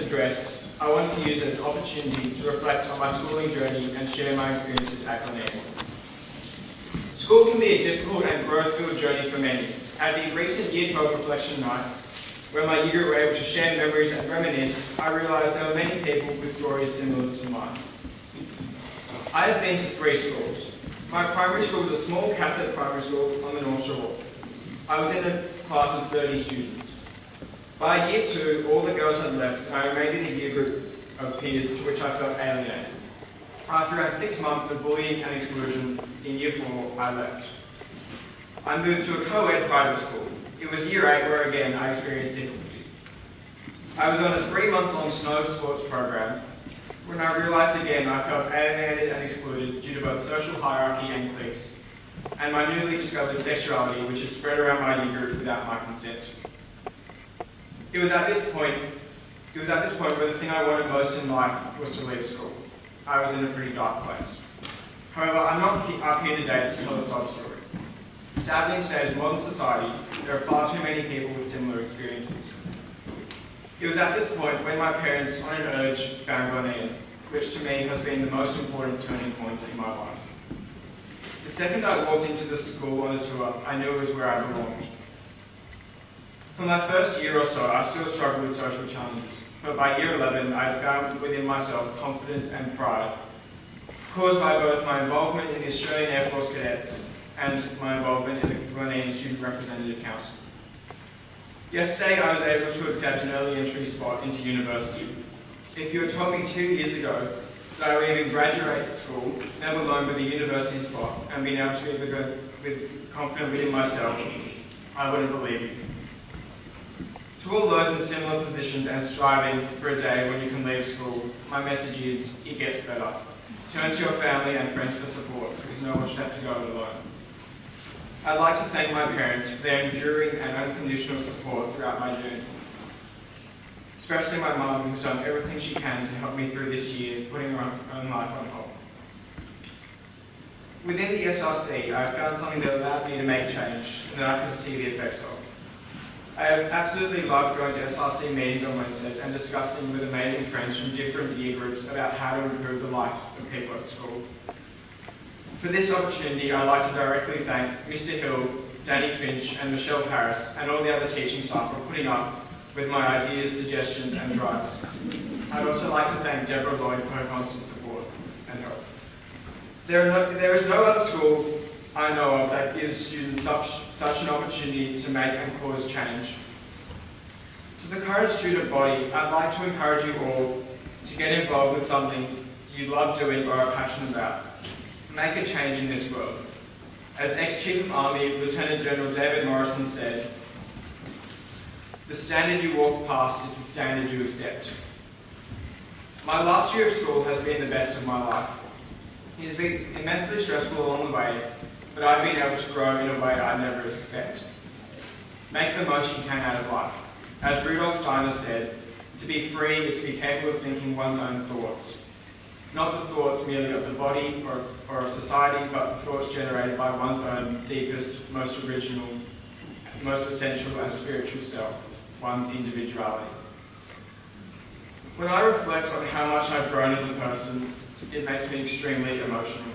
Address, I want to use it as an opportunity to reflect on my schooling journey and share my experiences at Glenaeon. School can be a difficult and growth-filled journey for many. At the recent Year 12 reflection night, where my year were able to share memories and reminisce, I realised there were many people with stories similar to mine. I have been to 3 schools. My primary school was a small Catholic primary school on the North Shore. I was in a class of 30 students. By year 2, all the girls had left, and I remained in a year group of peers to which I felt alienated. After around 6 months of bullying and exclusion, in year 4, I left. I moved to a co-ed private school. It was year 8 where again I experienced difficulty. I was on a 3-month-long snow sports program when I realised again I felt alienated and excluded due to both social hierarchy and cliques, and my newly discovered sexuality which had spread around my year group without my consent. It was at this point where the thing I wanted most in life was to leave school. I was in a pretty dark place. However, I'm not up here today to tell a sob story. Sadly, in today's modern society, there are far too many people with similar experiences. It was at this point when my parents, on an urge, found Glenaeon, which to me has been the most important turning point in my life. The second I walked into the school on a tour, I knew it was where I belonged. For my first year or so, I still struggled with social challenges, but by year 11, I had found within myself confidence and pride, caused by both my involvement in the Australian Air Force Cadets and my involvement in the Glenaeon Student Representative Council. Yesterday, I was able to accept an early entry spot into university. If you had told me 2 years ago that I would even graduate school, never alone with a university spot, and being able to be confident within myself, I wouldn't believe you. To all those in similar positions and striving for a day when you can leave school, my message is, it gets better. Turn to your family and friends for support, because no one should have to go it alone. I'd like to thank my parents for their enduring and unconditional support throughout my journey. Especially my mum, who's done everything she can to help me through this year, putting her own life on hold. Within the SRC, I found something that allowed me to make change and that I could see the effects of. I have absolutely loved going to SRC meetings on Wednesdays and discussing with amazing friends from different year groups about how to improve the lives of people at school. For this opportunity, I'd like to directly thank Mr. Hill, Danny Finch and Michelle Harris and all the other teaching staff for putting up with my ideas, suggestions and drives. I'd also like to thank Deborah Lloyd for her constant support and help. There is no other school I know of that gives students such an opportunity to make and cause change. To the current student body, I'd like to encourage you all to get involved with something you love doing or are passionate about. Make a change in this world. As ex-Chief of Army, Lieutenant General David Morrison said, "The standard you walk past is the standard you accept." My last year of school has been the best of my life. It has been immensely stressful along the way, but I've been able to grow in a way I never expect. Make the most you can out of life. As Rudolf Steiner said, to be free is to be capable of thinking one's own thoughts. Not the thoughts merely of the body or of society, but the thoughts generated by one's own deepest, most original, most essential and spiritual self, one's individuality. When I reflect on how much I've grown as a person, it makes me extremely emotional.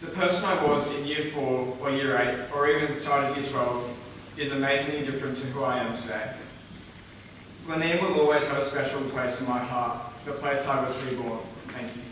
The person I was in year 4 or year 8 or even the start of year 12 is amazingly different to who I am today. Glenaeon will always have a special place in my heart, the place I was reborn. Thank you.